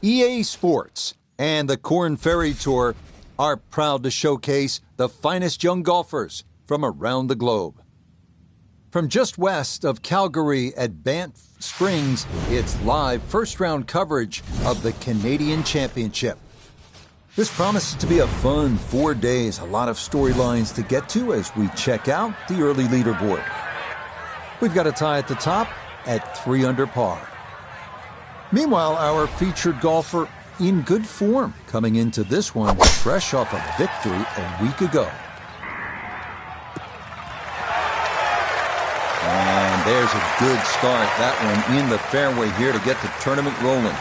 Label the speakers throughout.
Speaker 1: EA Sports and the Korn Ferry Tour are proud to showcase the finest young golfers from around the globe. From just west of Calgary at Banff Springs, it's live first-round coverage of the Canadian Championship. This promises to be a fun 4 days, a lot of storylines to get to as we check out the early leaderboard. We've got a tie at the top at 3 under par. Meanwhile, our featured golfer in good form coming into this one fresh off a victory a week ago. And there's a good start, that one in the fairway here to get the tournament rolling.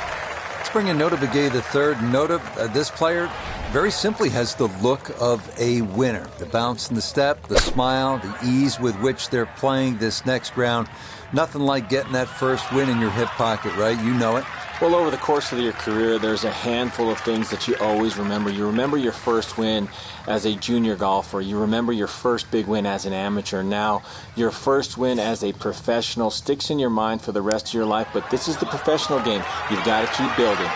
Speaker 1: Let's bring in Nota Begay III. Nota, this player very simply has the look of a winner. The bounce in the step, the smile, the ease with which they're playing this next round. Nothing like getting that first win in your hip pocket, right? You know it.
Speaker 2: Well, over the course of your career, there's a handful of things that you always remember. You remember your first win as a junior golfer. You remember your first big win as an amateur. Now, your first win as a professional sticks in your mind for the rest of your life, but this is the professional game. You've got to keep building.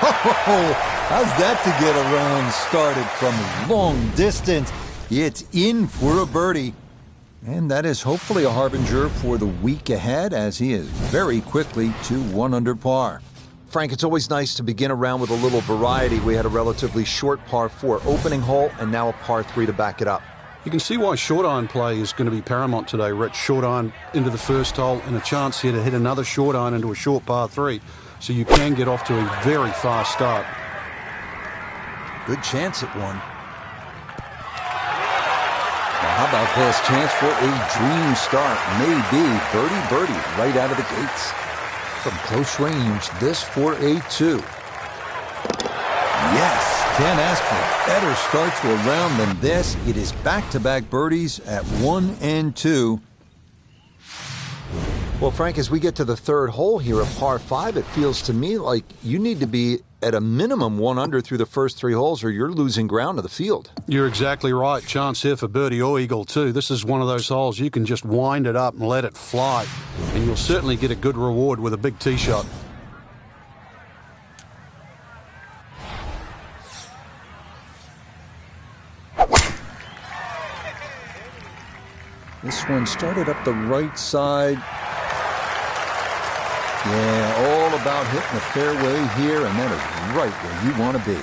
Speaker 1: Oh, how's that to get a round started from long distance? It's in for a birdie. And that is hopefully a harbinger for the week ahead, as he is very quickly to 1 under par. Frank, it's always nice to begin a round with a little variety. We had a relatively short par 4 opening hole and now a par 3 to back it up.
Speaker 3: You can see why short iron play is going to be paramount today, Rich. Short iron into the first hole and a chance here to hit another short iron into a short par 3. So you can get off to a very fast start.
Speaker 1: Good chance at one. How about this? Chance for a dream start. Maybe birdie right out of the gates. From close range, this for a 2. Yes, can't ask for a better start to a round than this. It is back-to-back birdies at 1 and 2. Well, Frank, as we get to the third hole here at par 5, it feels to me like you need to be at a minimum 1 under through the first 3 holes or you're losing ground to the field.
Speaker 3: You're exactly right. Chance here for birdie or eagle too. This is one of those holes you can just wind it up and let it fly. And you'll certainly get a good reward with a big tee shot.
Speaker 1: This one started up the right side. Yeah, all about hitting the fairway here, and that is right where you want to be.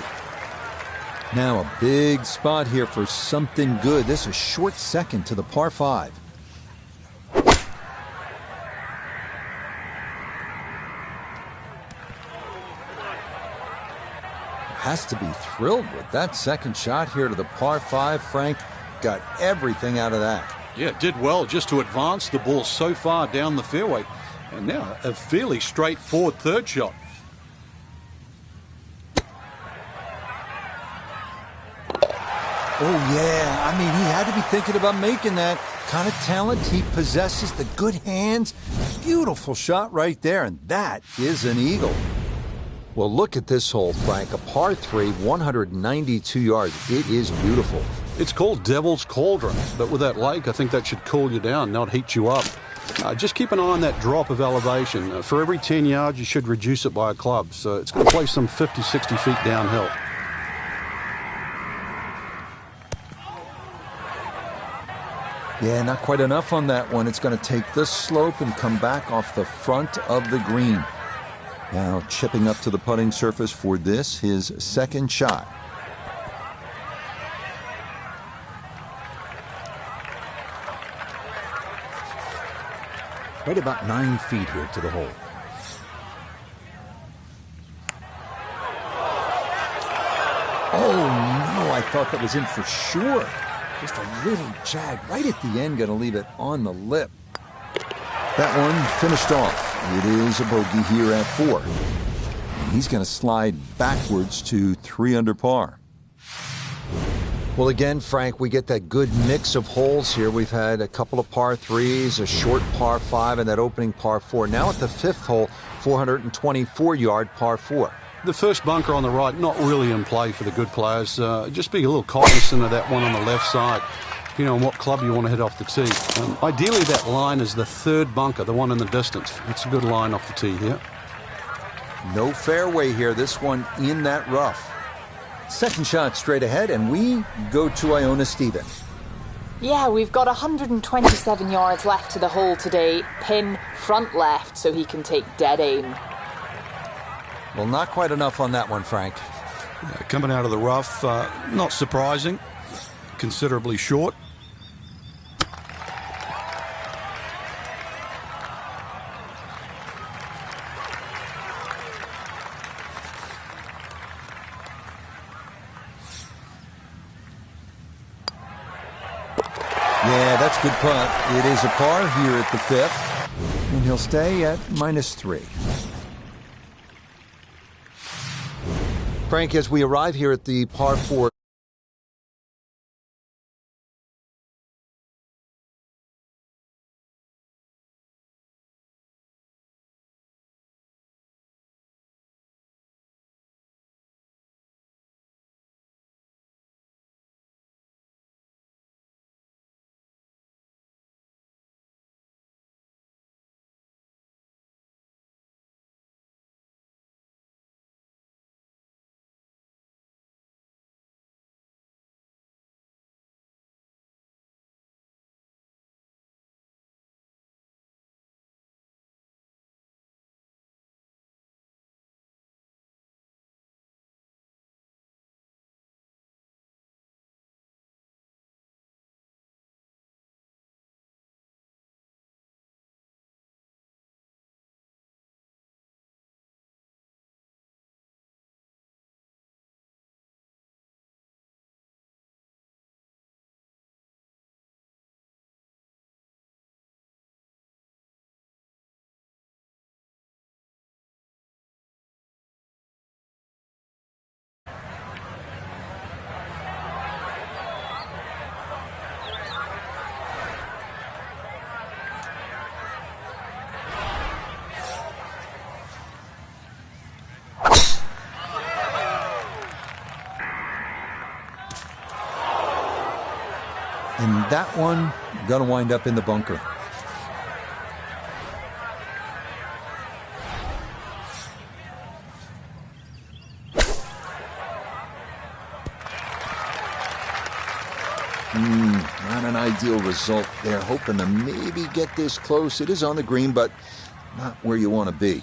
Speaker 1: Now a big spot here for something good. This is short second to the par 5. Has to be thrilled with that second shot here to the par 5. Frank got everything out of that.
Speaker 3: Yeah, did well just to advance the ball so far down the fairway. And now a fairly straightforward third shot.
Speaker 1: Oh, yeah. I mean, he had to be thinking about making that kind of talent. He possesses the good hands. Beautiful shot right there, and that is an eagle. Well, look at this hole, Frank. A par 3, 192 yards. It is beautiful.
Speaker 3: It's called Devil's Cauldron, but with that lake, I think that should cool you down, not heat you up. Just keep an eye on that drop of elevation. For every 10 yards, you should reduce it by a club. So it's going to play some 50, 60 feet downhill.
Speaker 1: Yeah, not quite enough on that one. It's going to take this slope and come back off the front of the green. Now chipping up to the putting surface for this, his second shot. Right about 9 feet here to the hole. Oh, no, I thought that was in for sure. Just a little jag right at the end, going to leave it on the lip. That one finished off. It is a bogey here at 4. And he's going to slide backwards to 3 under par. Well, again, Frank, we get that good mix of holes here. We've had a couple of par 3s, a short par 5, and that opening par 4. Now at the 5th hole, 424-yard par 4.
Speaker 3: The first bunker on the right, not really in play for the good players. Just be a little cognizant of that one on the left side. You know, what club you want to hit off the tee. Ideally, that line is the 3rd bunker, the one in the distance. It's a good line off the tee here.
Speaker 1: No fairway here. This one in that rough. Second shot straight ahead, and we go to Iona Stephen.
Speaker 4: Yeah, we've got 127 yards left to the hole today. Pin front left so he can take dead aim.
Speaker 1: Well, not quite enough on that one, Frank.
Speaker 3: Coming out of the rough, not surprising. Considerably short.
Speaker 1: Yeah, that's a good putt. It is a par here at the fifth, and he'll stay at -3. Frank, as we arrive here at the par 4. And that one going to wind up in the bunker. Not an ideal result there. Hoping to maybe get this close. It is on the green, but not where you want to be.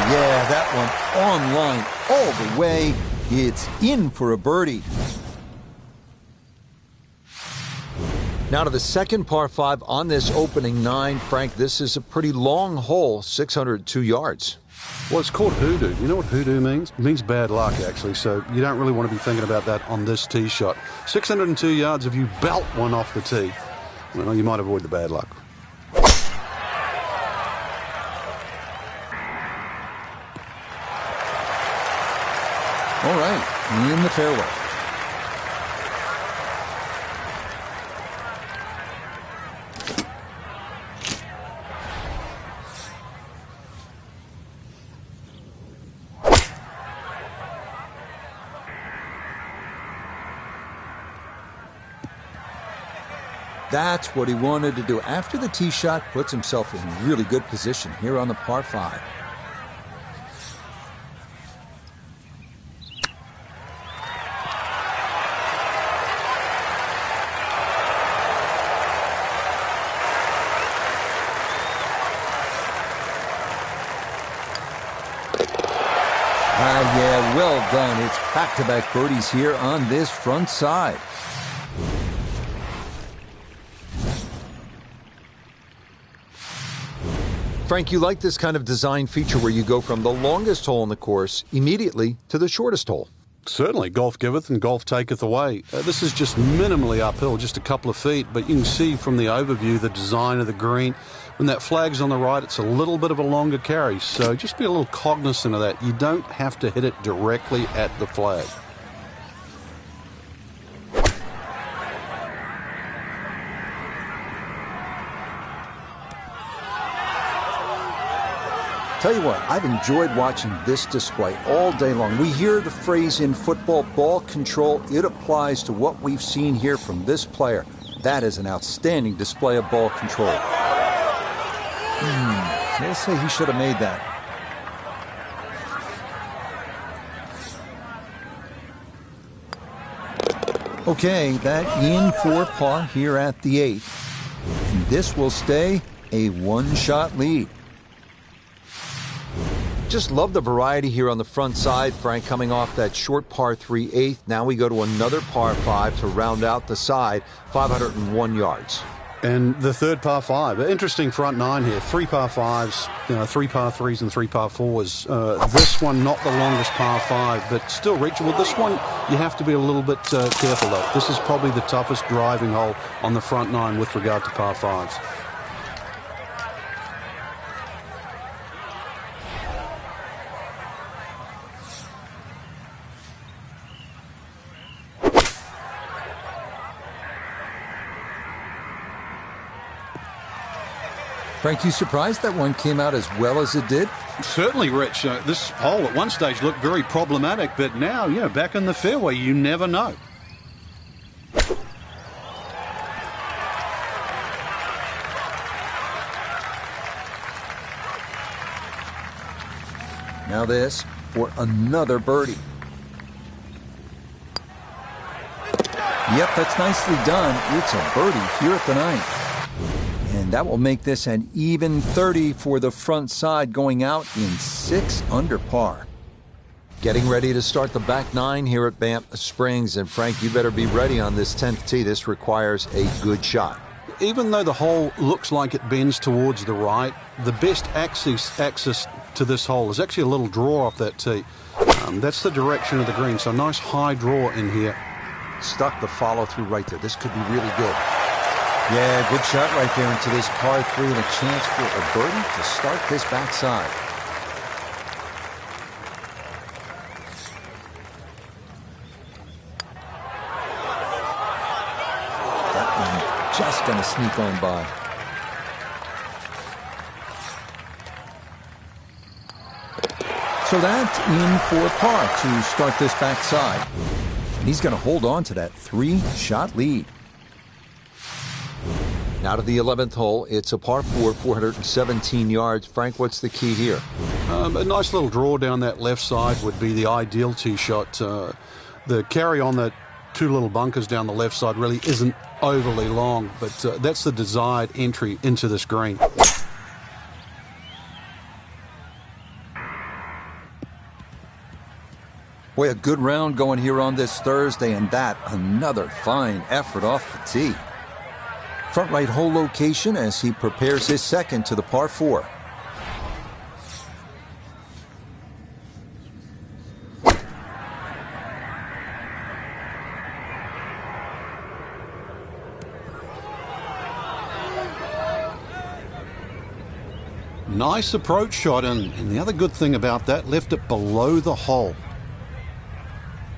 Speaker 1: Yeah, that one on line all the way. It's in for a birdie. Now to the second par 5 on this opening 9. Frank, this is a pretty long hole, 602 yards.
Speaker 3: Well, it's called hoodoo. You know what hoodoo means? It means bad luck, actually, so you don't really want to be thinking about that on this tee shot. 602 yards if you belt one off the tee. Well, you might avoid the bad luck.
Speaker 1: All right, in the fairway. That's what he wanted to do. After the tee shot, puts himself in really good position here on the par 5. Yeah, well done. It's back-to-back birdies here on this front side. Frank, you like this kind of design feature where you go from the longest hole in the course immediately to the shortest hole.
Speaker 3: Certainly, golf giveth and golf taketh away. This is just minimally uphill, just a couple of feet, but you can see from the overview the design of the green. When that flag's on the right, it's a little bit of a longer carry, so just be a little cognizant of that. You don't have to hit it directly at the flag.
Speaker 1: Tell you what, I've enjoyed watching this display all day long. We hear the phrase in football, ball control. It applies to what we've seen here from this player. That is an outstanding display of ball control. They'll say he should have made that. Okay, that in for par here at the 8th. And this will stay a one-shot lead. Just love the variety here on the front side, Frank, coming off that short par 3 8th. Now we go to another par 5 to round out the side, 501 yards.
Speaker 3: And the third par 5, interesting front 9 here. 3 par 5s, 3 par 3s and 3 par 4s. This one not the longest par 5, but still reachable. This one you have to be a little bit careful though. This is probably the toughest driving hole on the front 9 with regard to par 5s.
Speaker 1: Frank, you surprised that one came out as well as it did?
Speaker 3: Certainly, Rich. This hole at one stage looked very problematic, but now, back in the fairway, you never know.
Speaker 1: Now this for another birdie. Yep, that's nicely done. It's a birdie here at the 9th. And that will make this an even 30 for the front side, going out in 6 under par. Getting ready to start the back 9 here at Banff Springs. And Frank, you better be ready on this 10th tee. This requires a good shot.
Speaker 3: Even though the hole looks like it bends towards the right, the best access to this hole is actually a little draw off that tee. That's the direction of the green, so nice high draw in here.
Speaker 1: Stuck the follow through right there. This could be really good. Yeah, good shot right there into this par 3 and a chance for a birdie to start this backside. That one just going to sneak on by. So that's in for par to start this backside. And he's going to hold on to that 3-shot lead. Now to the 11th hole. It's a par 4, 417 yards. Frank, what's the key here?
Speaker 3: A nice little draw down that left side would be the ideal tee shot. The carry on the 2 little bunkers down the left side really isn't overly long, but that's the desired entry into this green.
Speaker 1: Boy, a good round going here on this Thursday, and that another fine effort off the tee. Front right hole location as he prepares his second to the par 4.
Speaker 3: Nice approach shot, and the other good thing about that, left it below the hole.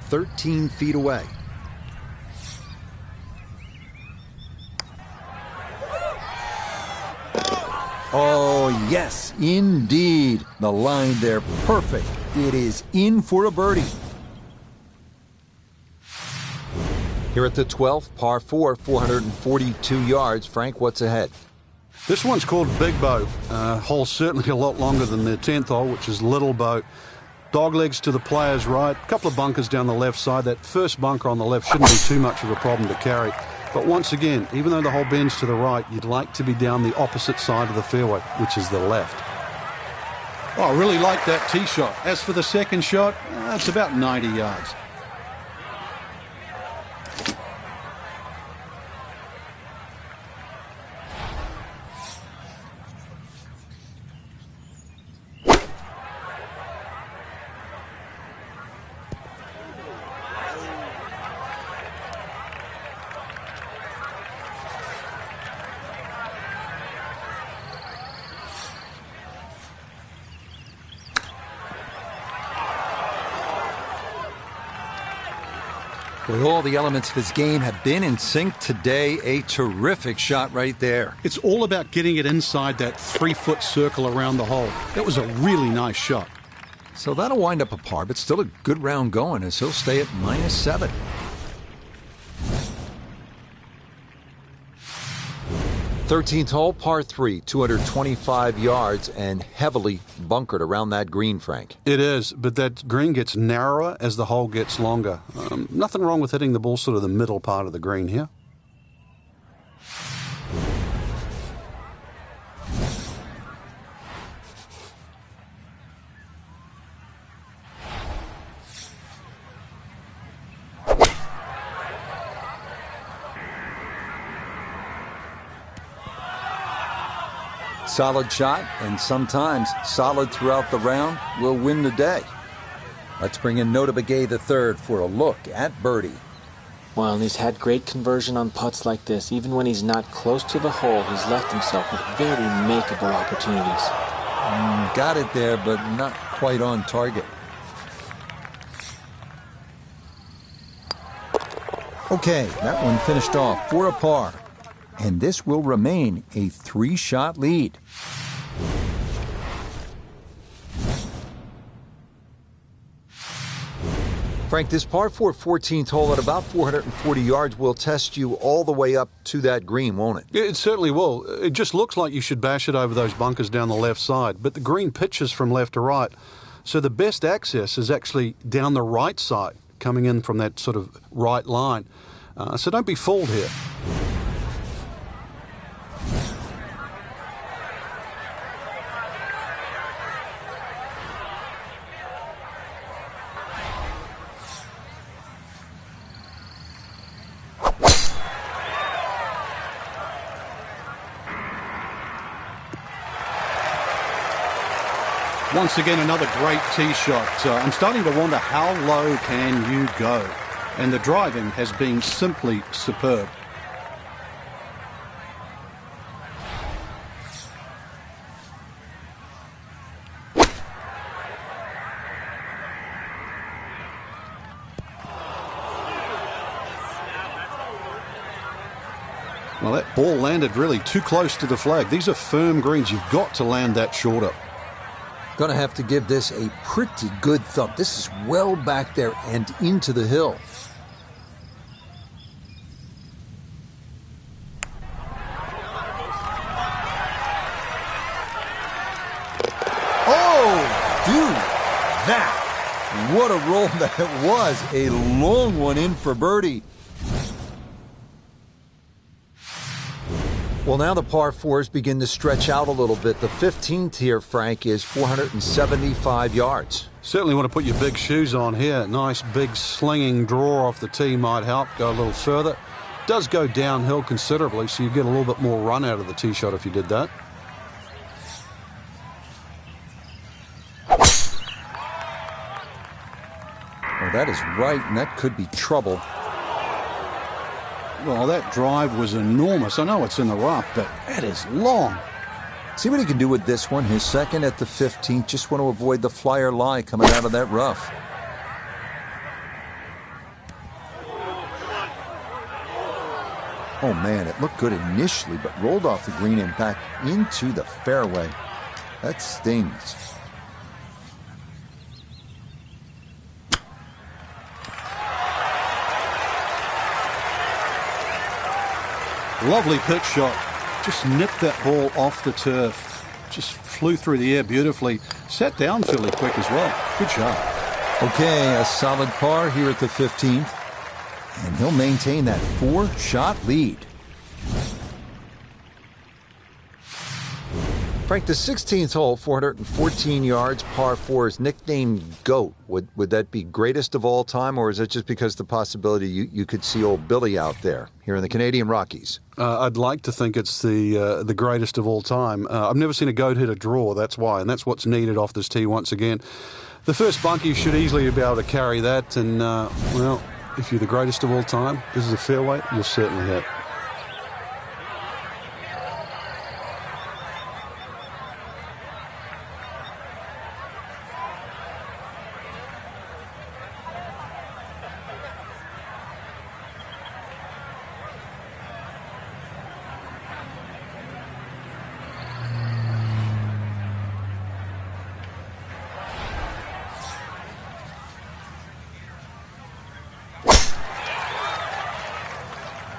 Speaker 1: 13 feet away. Oh, yes, indeed. The line there, perfect. It is in for a birdie. Here at the 12th, par 4, 442 yards. Frank, what's ahead?
Speaker 3: This one's called Big Bow. Hole's certainly a lot longer than the 10th hole, which is Little Bow. Dog legs to the player's right. A couple of bunkers down the left side. That first bunker on the left shouldn't be too much of a problem to carry. But once again, even though the hole bends to the right, you'd like to be down the opposite side of the fairway, which is the left. Oh, I really like that tee shot. As for the second shot, it's about 90 yards.
Speaker 1: With all the elements of his game have been in sync today, a terrific shot right there.
Speaker 3: It's all about getting it inside that 3-foot circle around the hole. That was a really nice shot.
Speaker 1: So that'll wind up a par, but still a good round going as he'll stay at -7. Thirteenth hole, par 3, 225 yards and heavily bunkered around that green, Frank.
Speaker 3: It is, but that green gets narrower as the hole gets longer. Nothing wrong with hitting the ball sort of the middle part of the green here.
Speaker 1: Solid shot, and sometimes solid throughout the round, will win the day. Let's bring in Nota Begay III for a look at birdie.
Speaker 2: Well, and he's had great conversion on putts like this. Even when he's not close to the hole, he's left himself with very makeable opportunities.
Speaker 1: Got it there, but not quite on target. Okay, that one finished off for a par. And this will remain a 3-shot lead. Frank, this par 4 14th hole at about 440 yards will test you all the way up to that green, won't it?
Speaker 3: It certainly will. It just looks like you should bash it over those bunkers down the left side, but the green pitches from left to right, so the best access is actually down the right side, coming in from that sort of right line. So don't be fooled here. Once again, another great tee shot. I'm starting to wonder how low can you go? And the driving has been simply superb. Well, that ball landed really too close to the flag. These are firm greens. You've got to land that shorter.
Speaker 1: Gonna have to give this a pretty good thump. This is well back there and into the hill. Oh, dude, that. What a roll that was. A long one in for birdie. Well, now the par 4s begin to stretch out a little bit. The 15th here, Frank, is 475 yards.
Speaker 3: Certainly want to put your big shoes on here. Nice big slinging draw off the tee might help. Go a little further. Does go downhill considerably, so you get a little bit more run out of the tee shot if you did that.
Speaker 1: Well, that is right, and that could be trouble.
Speaker 3: Well, that drive was enormous. I know it's in the rough, but that is long.
Speaker 1: See what he can do with this one. His second at the 15th. Just want to avoid the flyer lie coming out of that rough. Oh, man, it looked good initially, but rolled off the green and back into the fairway. That stings.
Speaker 3: Lovely pitch shot. Just nipped that ball off the turf. Just flew through the air beautifully. Sat down fairly quick as well. Good shot.
Speaker 1: Okay, a solid par here at the 15th. And he'll maintain that 4-shot lead. Frank, the 16th hole, 414 yards, par 4, is nicknamed GOAT. Would that be greatest of all time, or is it just because the possibility you could see old Billy out there here in the Canadian Rockies?
Speaker 3: I'd like to think it's the greatest of all time. I've never seen a GOAT hit a draw, that's why, and that's what's needed off this tee once again. The first bunkie should easily be able to carry that, and, well, if you're the greatest of all time, this is a fairway, you'll certainly hit.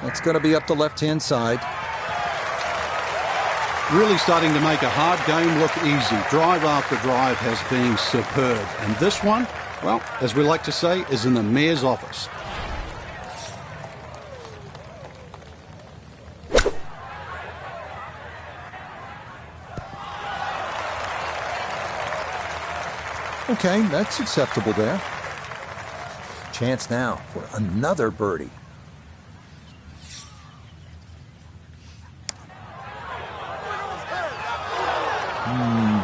Speaker 1: That's going to be up the left-hand side.
Speaker 3: Really starting to make a hard game look easy. Drive after drive has been superb. And this one, well, as we like to say, is in the mayor's office.
Speaker 1: Okay, that's acceptable there. Chance now for another birdie.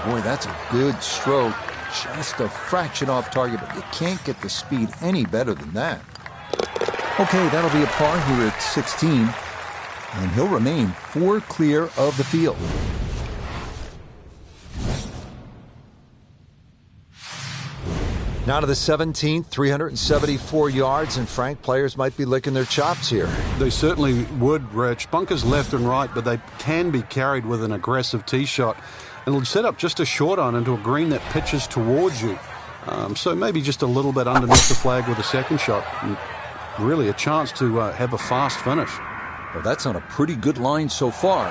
Speaker 1: Boy, that's a good stroke. Just a fraction off target, but you can't get the speed any better than that. Okay, that'll be a par here at 16, and he'll remain 4 clear of the field. Now to the 17th, 374 yards, and Frank, players might be licking their chops here.
Speaker 3: They certainly would, Rich. Bunkers left and right, but they can be carried with an aggressive tee shot. It'll set up just a short iron into a green that pitches towards you. So maybe just a little bit underneath the flag with a second shot. And really a chance to have a fast finish.
Speaker 1: Well, that's on a pretty good line so far.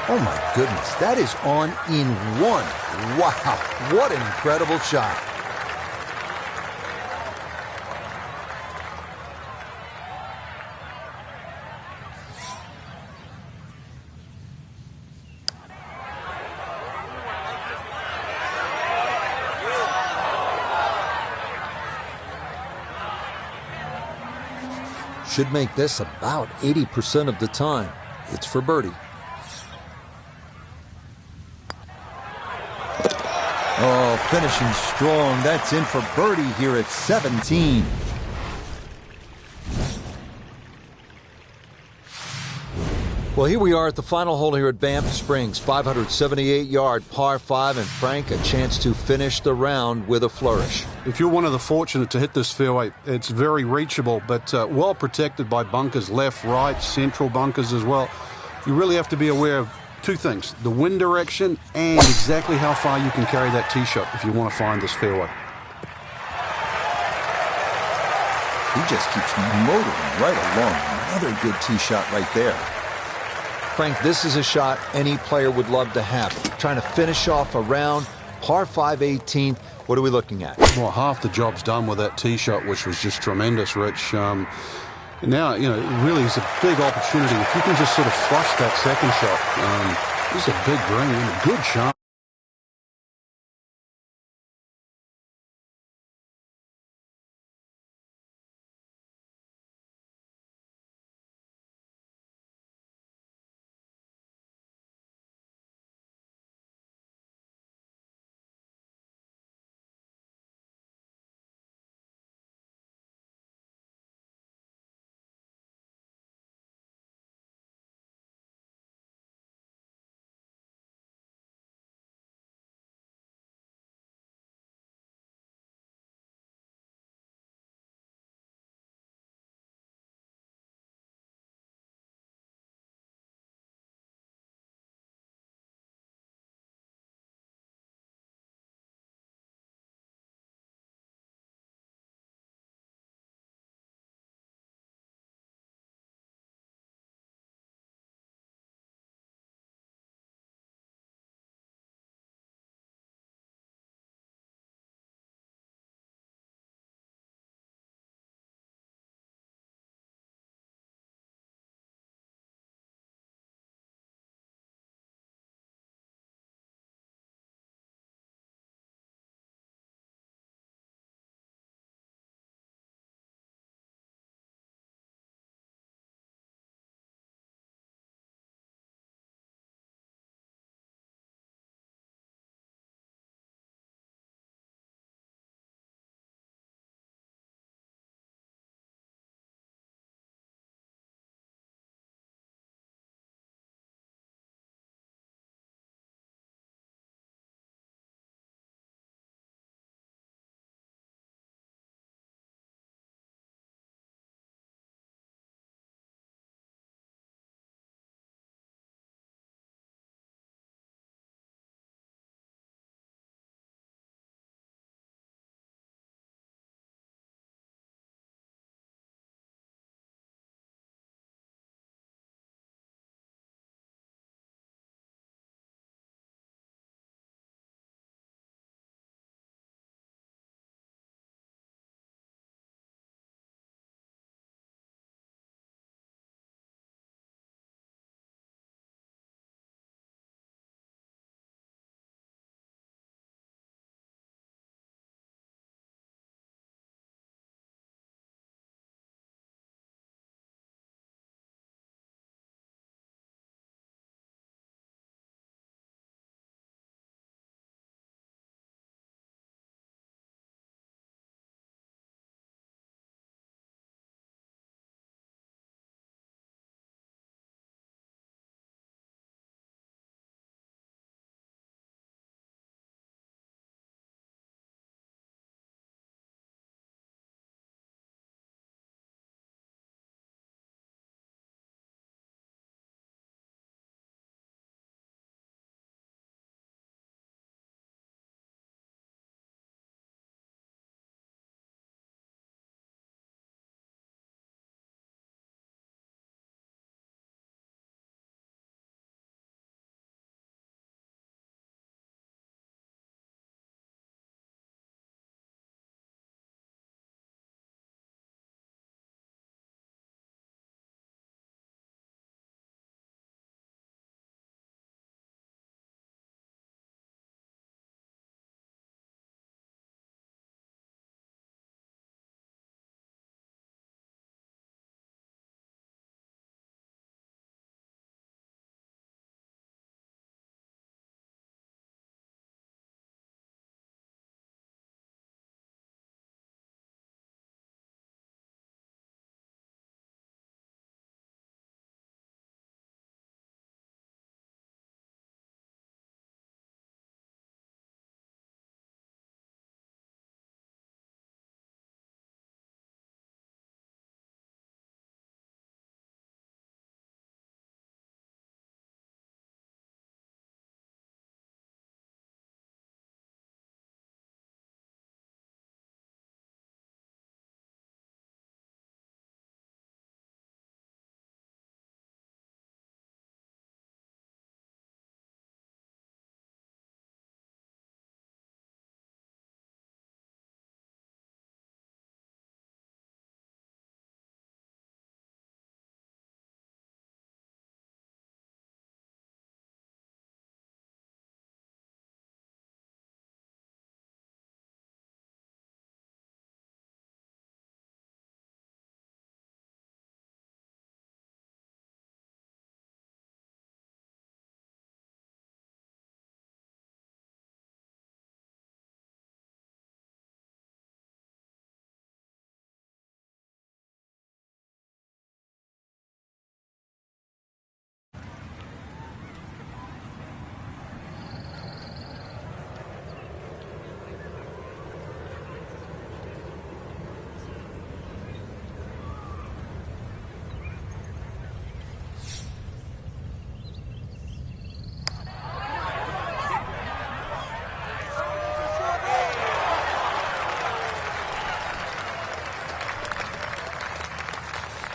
Speaker 1: Oh my goodness, that is on in one. Wow, what an incredible shot. Should make this about 80% of the time. It's for birdie. Oh, finishing strong. That's in for birdie here at 17. Well, here we are at the final hole here at Banff Springs. 578-yard par 5, and Frank, a chance to finish the round with a flourish.
Speaker 3: If you're one of the fortunate to hit this fairway, it's very reachable, but well protected by bunkers, left, right, central bunkers as well. You really have to be aware of two things: the wind direction and exactly how far you can carry that tee shot if you want to find this fairway.
Speaker 1: He just keeps motoring right along. Another good tee shot right there. Frank, this is a shot any player would love to have. Trying to finish off a round, par 5 18th. What are we looking at?
Speaker 3: Well, half the job's done with that tee shot, which was just tremendous, Rich. Now, you know, it really is a big opportunity. If you can just sort of flush that second shot, this is a big green and a good shot.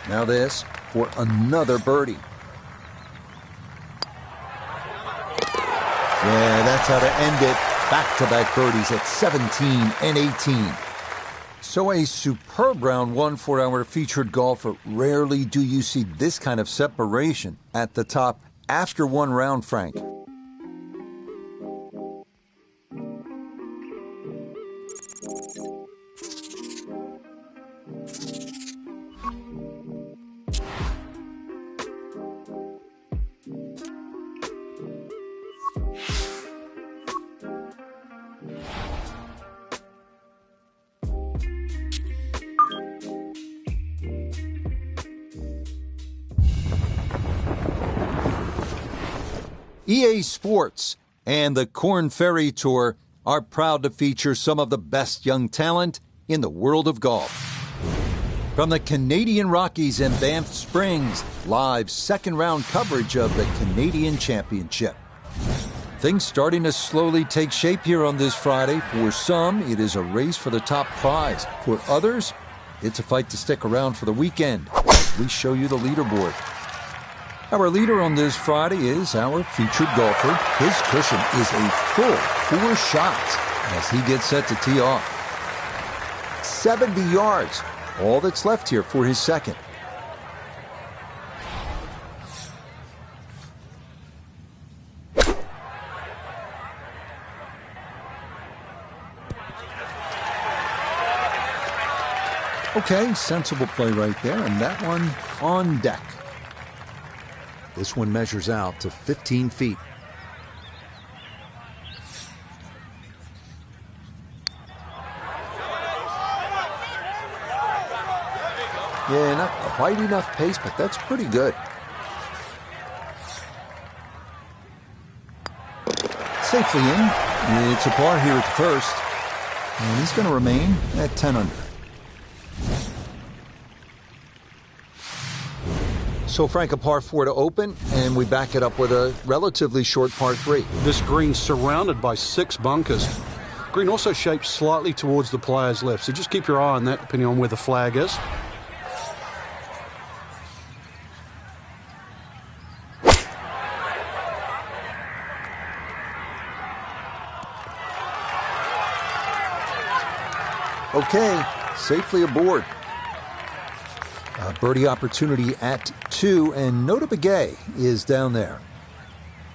Speaker 1: Now this for another birdie. Yeah, that's how to end it. Back-to-back birdies at 17 and 18. So a superb round one for our featured golfer. Rarely do you see this kind of separation at the top after one round, Frank. EA Sports and the Korn Ferry Tour are proud to feature some of the best young talent in the world of golf. From the Canadian Rockies and Banff Springs, live second-round coverage of the Canadian Championship. Things starting to slowly take shape here on this Friday. For some, it is a race for the top prize. For others, it's a fight to stick around for the weekend. We show you the leaderboard. Our leader on this Friday is our featured golfer. His cushion is a full 4 shots as he gets set to tee off. 70 yards, all that's left here for his second. Okay, sensible play right there, and that one on deck. This one measures out to 15 feet. Yeah, not quite enough pace, but that's pretty good. Safely in. It's a par here at the first. And he's going to remain at 10 under. So, Frank, a par 4 to open, and we back it up with a relatively short par 3.
Speaker 3: This green's surrounded by 6 bunkers. Green also shaped slightly towards the player's left, so just keep your eye on that depending on where the flag is.
Speaker 1: Okay, safely aboard. A birdie opportunity at 2, and Nota Begay is down there.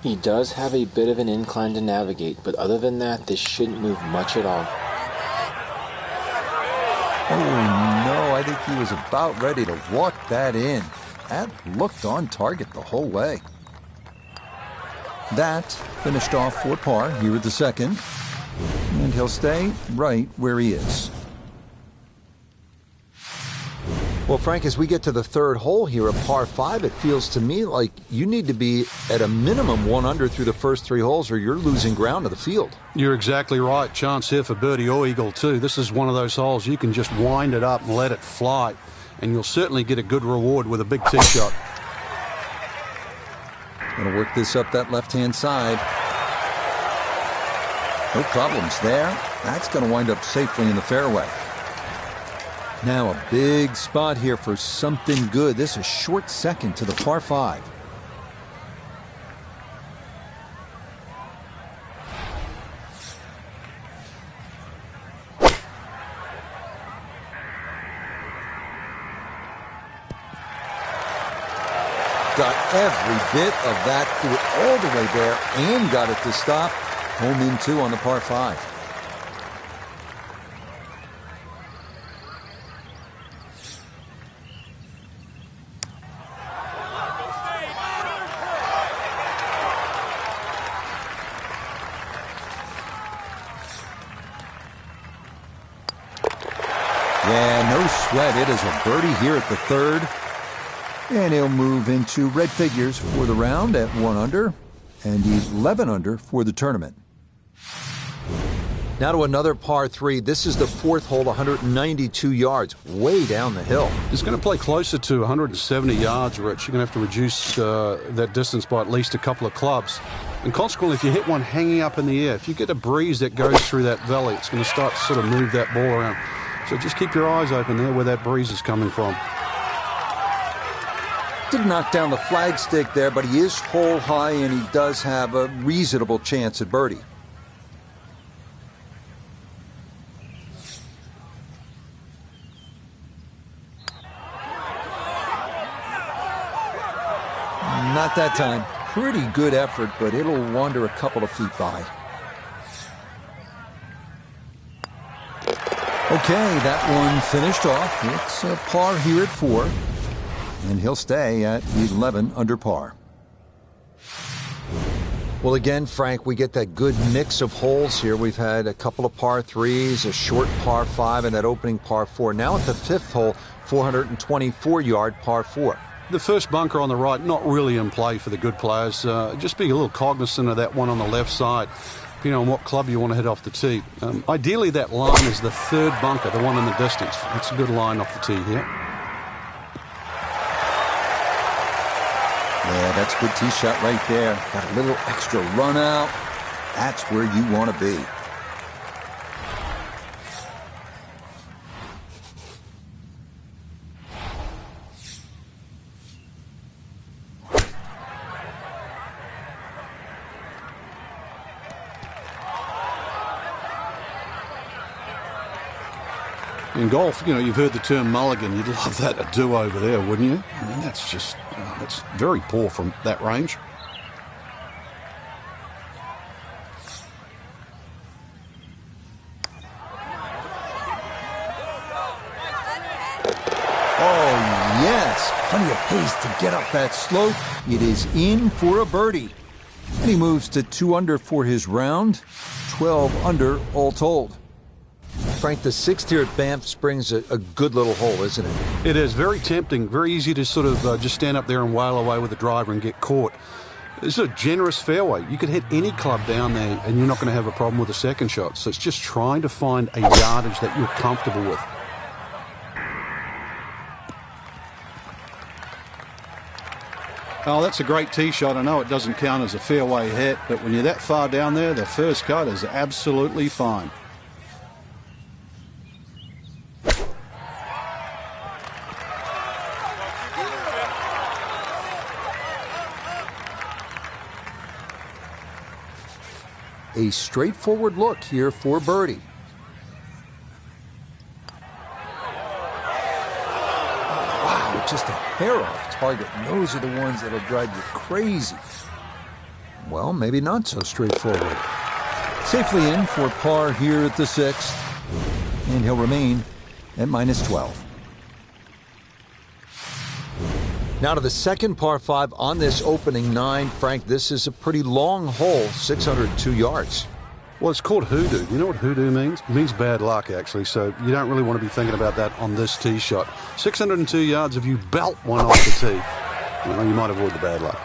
Speaker 2: He does have a bit of an incline to navigate, but other than that, this shouldn't move much at all.
Speaker 1: Oh, no, I think he was about ready to walk that in. That looked on target the whole way. That finished off for par here at the second, and he'll stay right where he is. Well, Frank, as we get to the third hole here, a par 5, it feels to me like you need to be at a minimum 1 under through the first 3 holes or you're losing ground to the field.
Speaker 3: You're exactly right. Chance here for birdie or eagle, too. This is one of those holes you can just wind it up and let it fly, and you'll certainly get a good reward with a big tee shot.
Speaker 1: Going to work this up that left-hand side. No problems there. That's going to wind up safely in the fairway. Now a big spot here for something good. This is a short second to the par 5. Got every bit of that, threw it all the way there and got it to stop. Home in 2 on the par 5. Yeah, no sweat. It is a birdie here at the third. And he'll move into red figures for the round at 1 under and 11 under for the tournament. Now to another par 3. This is the 4th hole, 192 yards, way down the hill.
Speaker 3: It's going to play closer to 170 yards, Rich. You're going to have to reduce that distance by at least a couple of clubs. And consequently, if you hit one hanging up in the air, if you get a breeze that goes through that valley, it's going to start to sort of move that ball around. So just keep your eyes open there where that breeze is coming from.
Speaker 1: Didn't knock down the flagstick there, but he is hole high and he does have a reasonable chance at birdie. Not that time. Pretty good effort, but it'll wander a couple of feet by. Okay, that one finished off. It's a par here at 4. And he'll stay at 11 under par. Well, again, Frank, we get that good mix of holes here. We've had a couple of par 3s, a short par 5, and that opening par 4. Now at the 5th hole, 424-yard par 4.
Speaker 3: The first bunker on the right, not really in play for the good players. Just be a little cognizant of that one on the left side, depending on what club you want to hit off the tee. Ideally, that line is the 3rd bunker, the one in the distance. That's a good line off the tee here.
Speaker 1: Yeah, that's a good tee shot right there. Got a little extra run out. That's where you want to be.
Speaker 3: In golf, you've heard the term mulligan. You'd love that a do-over there, wouldn't you? I mean, that's just, that's very poor from that range.
Speaker 1: Oh, yes. Plenty of pace to get up that slope. It is in for a birdie. And he moves to 2 under for his round. 12 under all told. Frank, the 6th here at Banff Springs, a good little hole, isn't it?
Speaker 3: It is very tempting, very easy to sort of just stand up there and wail away with the driver and get caught. This is a generous fairway. You could hit any club down there and you're not going to have a problem with the second shot. So it's just trying to find a yardage that you're comfortable with. Oh, that's a great tee shot. I know it doesn't count as a fairway hit, but when you're that far down there, the first cut is absolutely fine.
Speaker 1: A straightforward look here for birdie. Wow, just a hair off target. And those are the ones that'll drive you crazy. Well, maybe not so straightforward. Safely in for par here at the 6th. And he'll remain at -12. Now to the second par 5 on this opening 9. Frank, this is a pretty long hole, 602 yards.
Speaker 3: Well, it's called hoodoo. You know what hoodoo means? It means bad luck, actually, so you don't really want to be thinking about that on this tee shot. 602 yards if you belt one off the tee. Well, you might avoid the bad luck.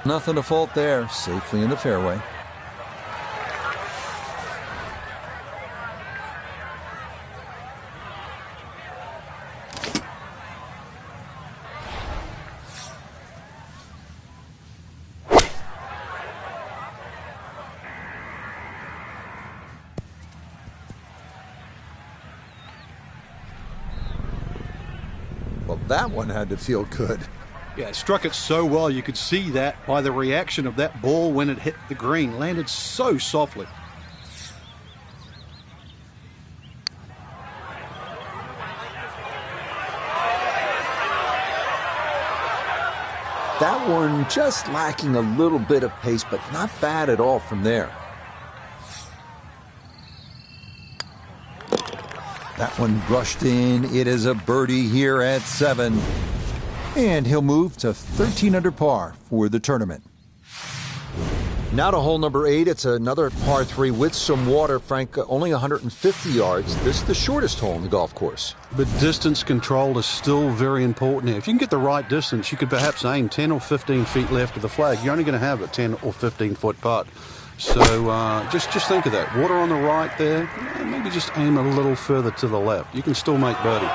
Speaker 1: Nothing to fault there, safely in the fairway. Well, that one had to feel good.
Speaker 3: Yeah, it struck it so well. You could see that by the reaction of that ball when it hit the green. Landed so softly.
Speaker 1: That one just lacking a little bit of pace, but not bad at all from there. That one brushed in. It is a birdie here at 7. And he'll move to 13 under par for the tournament. Now to hole number 8. It's another par 3 with some water, Frank. Only 150 yards. This is the shortest hole in the golf course.
Speaker 3: But distance control is still very important here. If you can get the right distance, you could perhaps aim 10 or 15 feet left of the flag. You're only going to have a 10 or 15-foot putt. So just think of that. Water on the right there. Maybe just aim a little further to the left. You can still make birdie.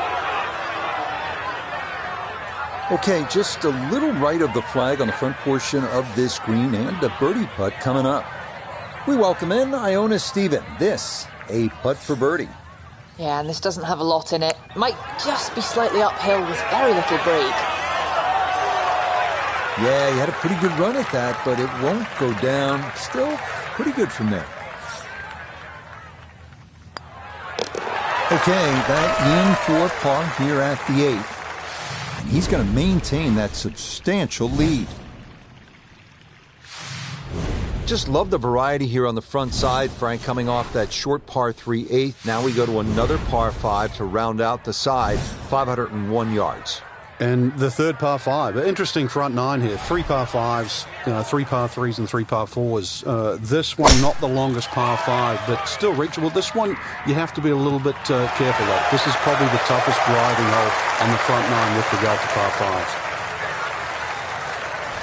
Speaker 1: Okay, just a little right of the flag on the front portion of this green, and a birdie putt coming up. We welcome in Iona Stephen. This, a putt for birdie.
Speaker 4: Yeah, and this doesn't have a lot in it. Might just be slightly uphill with very little break.
Speaker 1: Yeah, he had a pretty good run at that, but it won't go down. Still pretty good from there. Okay, that in for par here at the 8th. And he's going to maintain that substantial lead. Just love the variety here on the front side, Frank, coming off that short par 3 8th. Now we go to another par 5 to round out the side, 501 yards.
Speaker 3: And the third par 5, interesting front 9 here. 3 par 5s, 3 par 3s and 3 par 4s. This one not the longest par 5, but still reachable. This one you have to be a little bit careful though. This is probably the toughest driving hole on the front 9 with regard to par 5s.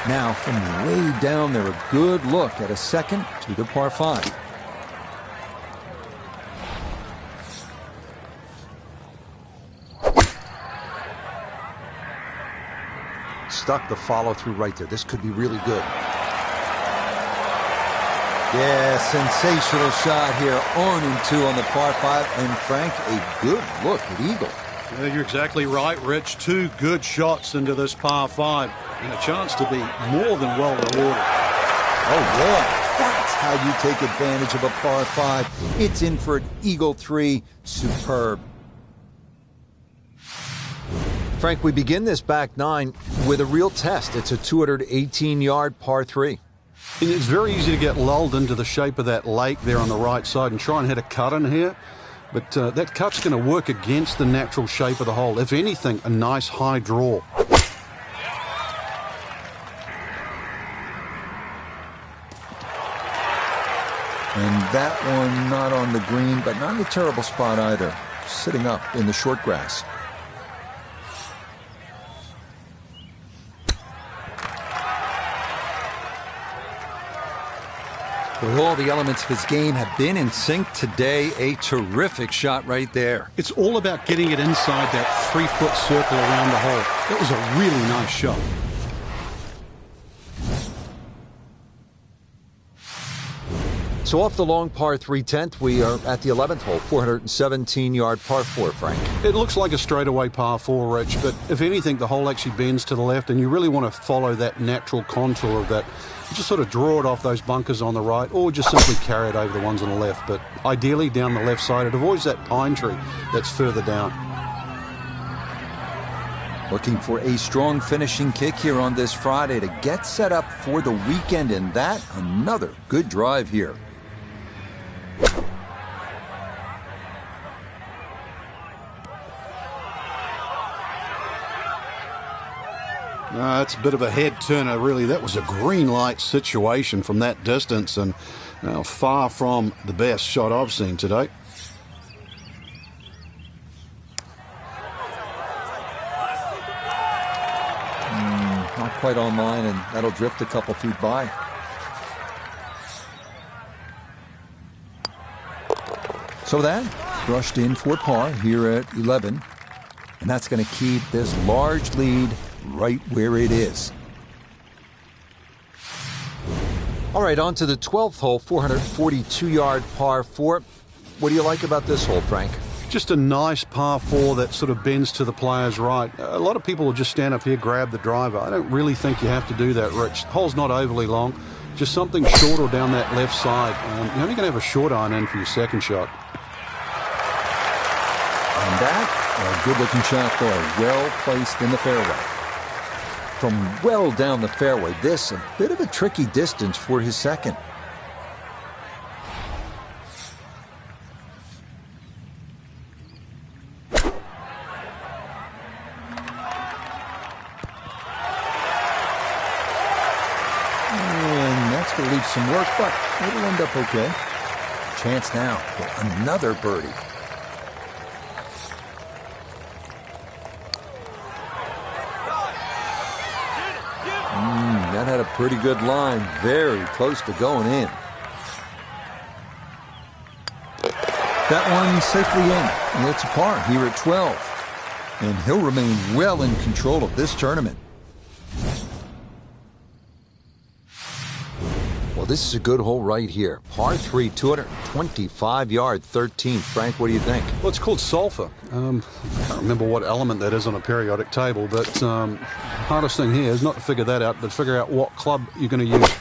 Speaker 1: Now from way down there, a good look at a second to the par 5. Stuck the follow-through right there. This could be really good. Yeah, sensational shot here. On and 2 on the par 5. And Frank, a good look at eagle.
Speaker 3: Yeah, you're exactly right, Rich. 2 good shots into this par 5 and a chance to be more than well rewarded.
Speaker 1: Oh, yeah. That's how you take advantage of a par 5. It's in for an eagle 3. Superb. Frank, we begin this back 9 with a real test. It's a 218-yard par 3.
Speaker 3: And it's very easy to get lulled into the shape of that lake there on the right side and try and hit a cut in here. But that cut's going to work against the natural shape of the hole. If anything, a nice high draw.
Speaker 1: And that one not on the green, but not in a terrible spot either. Sitting up in the short grass. Well, all the elements of his game have been in sync today. A terrific shot right there.
Speaker 3: It's all about getting it inside that 3-foot circle around the hole. That was a really nice shot.
Speaker 1: So off the long par 3 10th, we are at the 11th hole, 417-yard par 4, Frank.
Speaker 3: It looks like a straightaway par 4, Rich, but if anything, the hole actually bends to the left, and you really want to follow that natural contour of that. Just sort of draw it off those bunkers on the right, or just simply carry it over the ones on the left. But ideally down the left side, it avoids that pine tree that's further down.
Speaker 1: Looking for a strong finishing kick here on this Friday to get set up for the weekend, and that another good drive here.
Speaker 3: It's a bit of a head turner, really. That was a green light situation from that distance, and far from the best shot I've seen today.
Speaker 1: Not quite on line, and that'll drift a couple feet by. So that brushed in for par here at 11, and that's going to keep this large lead right where it is. All right, on to the 12th hole, 442-yard par 4. What do you like about this hole, Frank?
Speaker 3: Just a nice par 4 that sort of bends to the player's right. A lot of people will just stand up here, grab the driver. I don't really think you have to do that, Rich. The hole's not overly long. Just something short or down that left side. You're only going to have a short iron in for your second shot.
Speaker 1: And that, a good-looking shot there, well placed in the fairway. From well down the fairway, this a bit of a tricky distance for his second. And that's going to leave some work, but it'll end up okay. Chance now for another birdie. That had a pretty good line, very close to going in. That one safely in, and it's a par here at 12. And he'll remain well in control of this tournament. Well, this is a good hole right here. Par 3, 225-yard 13. Frank, what do you think?
Speaker 3: Well, it's called sulfur. I can't remember what element that is on a periodic table, but hardest thing here is not to figure that out, but figure out what club you're going to use.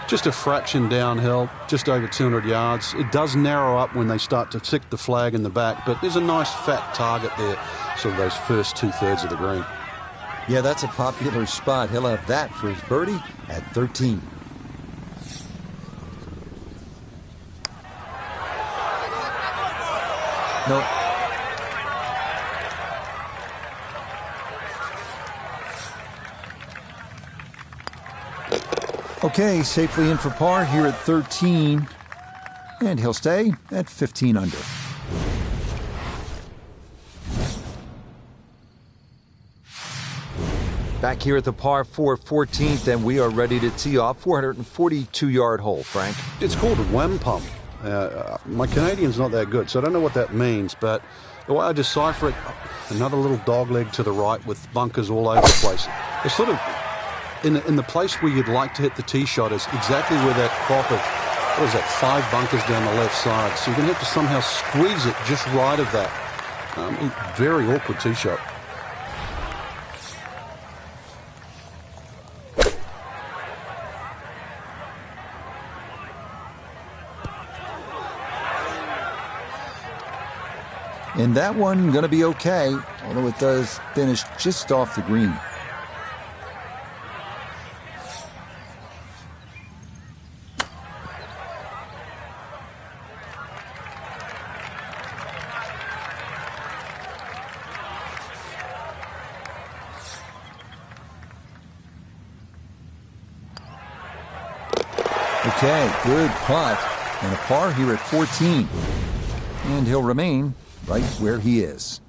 Speaker 3: Just a fraction downhill, just over 200 yards. It does narrow up when they start to stick the flag in the back, but there's a nice fat target there, sort of those first two-thirds of the green.
Speaker 1: Yeah, that's a popular spot. He'll have that for his birdie at 13. Nope. Okay, safely in for par here at 13. And he'll stay at 15 under. Back here at the par 4 14th, and we are ready to tee off. 442-yard hole, Frank.
Speaker 3: It's called a wampum. My Canadian's not that good, so I don't know what that means, but the way I decipher it, another little dogleg to the right with bunkers all over the place. It's sort of in the place where you'd like to hit the tee shot is exactly where that crop of, what is that, 5 bunkers down the left side. So you're going to have to somehow squeeze it just right of that. Very awkward tee shot.
Speaker 1: And that one going to be okay, although it does finish just off the green. Okay, good putt, and a par here at 14. And he'll remain right where he is.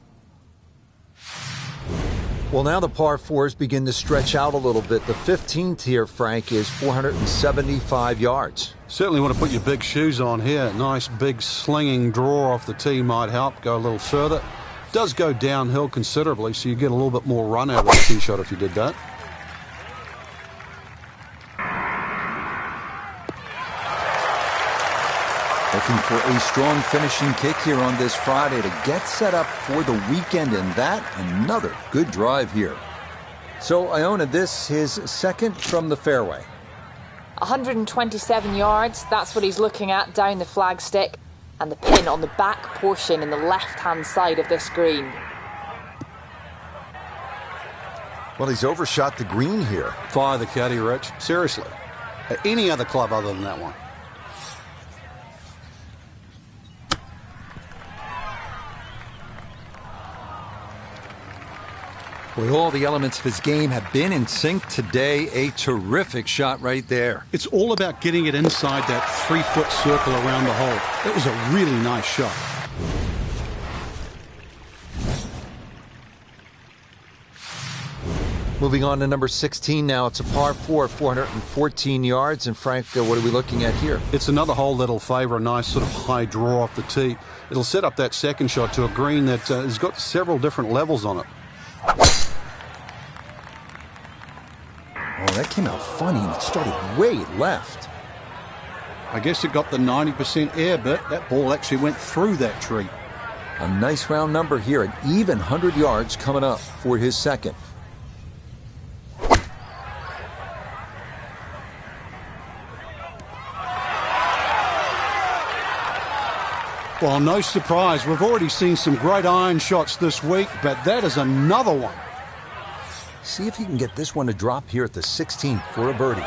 Speaker 1: Well, now the par 4s begin to stretch out a little bit. The 15th here, Frank, is 475 yards.
Speaker 3: Certainly want to put your big shoes on here. Nice big slinging draw off the tee might help go a little further. Does go downhill considerably, so you get a little bit more run out of the tee shot if you did that.
Speaker 1: Looking for a strong finishing kick here on this Friday to get set up for the weekend, and that another good drive here. So Iona, this his second from the fairway.
Speaker 4: 127 yards, that's what he's looking at down the flagstick, and the pin on the back portion in the left-hand side of this green.
Speaker 1: Well, he's overshot the green here.
Speaker 3: Fire the caddy, Rich. Seriously. Any other club other than that one.
Speaker 1: Boy, all the elements of his game have been in sync today. A terrific shot right there.
Speaker 3: It's all about getting it inside that 3-foot circle around the hole. That was a really nice shot.
Speaker 1: Moving on to number 16 now. It's a par 4, 414 yards. And Frank, what are we looking at here?
Speaker 3: It's another hole that'll favour a nice sort of high draw off the tee. It'll set up that second shot to a green that has got several different levels on it.
Speaker 1: Oh, that came out funny, and it started way left.
Speaker 3: I guess it got the 90% air bit. That ball actually went through that tree.
Speaker 1: A nice round number here, an even 100 yards coming up for his second.
Speaker 3: Well, no surprise. We've already seen some great iron shots this week, but that is another one.
Speaker 1: See if he can get this one to drop here at the 16th for a birdie.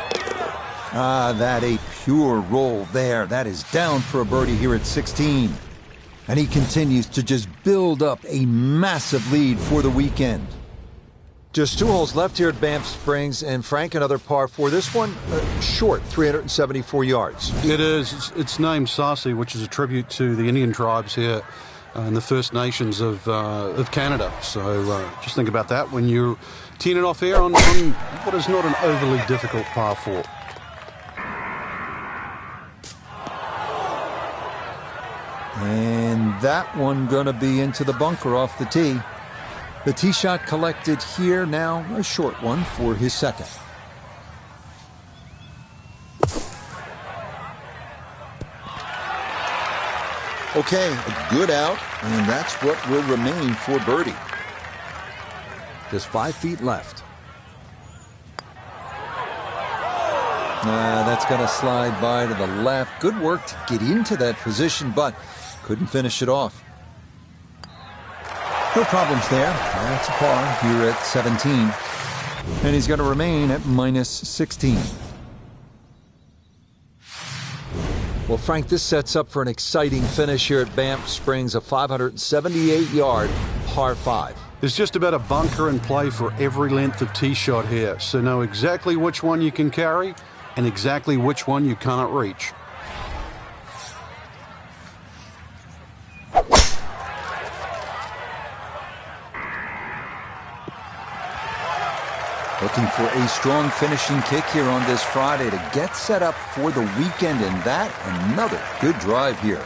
Speaker 1: Ah, that a pure roll there. That is down for a birdie here at 16. And he continues to just build up a massive lead for the weekend. Just 2 holes left here at Banff Springs, and Frank, another par 4. This one short, 374 yards.
Speaker 3: It is. It's named Sarsi, which is a tribute to the Indian tribes here and the First Nations of Canada. So just think about that when you're teeing it off here on what is not an overly difficult par 4.
Speaker 1: And that one going to be into the bunker off the tee. The tee shot collected here, now a short one for his second. Okay, a good out, and that's what will remain for birdie.
Speaker 5: Just 5 feet left.
Speaker 1: That's going to slide by to the left. Good work to get into that position, but couldn't finish it off. No problems there. That's a par here at 17. And he's going to remain at minus 16. Well, Frank, this sets up for an exciting finish here at Banff Springs, a 578-yard par 5.
Speaker 3: There's just about a bunker in play for every length of tee shot here, so know exactly which one you can carry and exactly which one you cannot reach.
Speaker 1: Looking for a strong finishing kick here on this Friday to get set up for the weekend, and that another good drive here.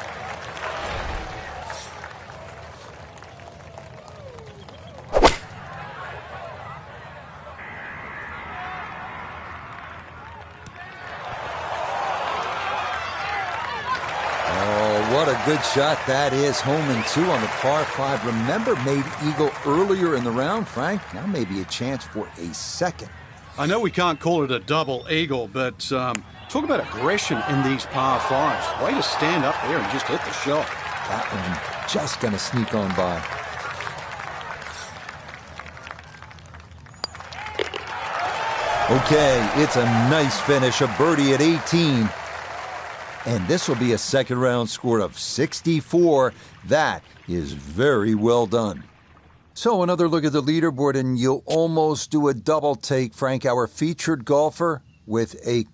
Speaker 1: What a good shot that is. Home and 2 on the par 5. Remember, made eagle earlier in the round, Frank. Now maybe a chance for a second.
Speaker 3: I know we can't call it a double eagle, but talk about aggression in these par 5s. Way to stand up there and just hit the shot.
Speaker 1: That one just going to sneak on by. Okay, it's a nice finish. A birdie at 18. And this will be a second round score of 64. That is very well done. So another look at the leaderboard, and you'll almost do a double take, Frank. Our featured golfer with a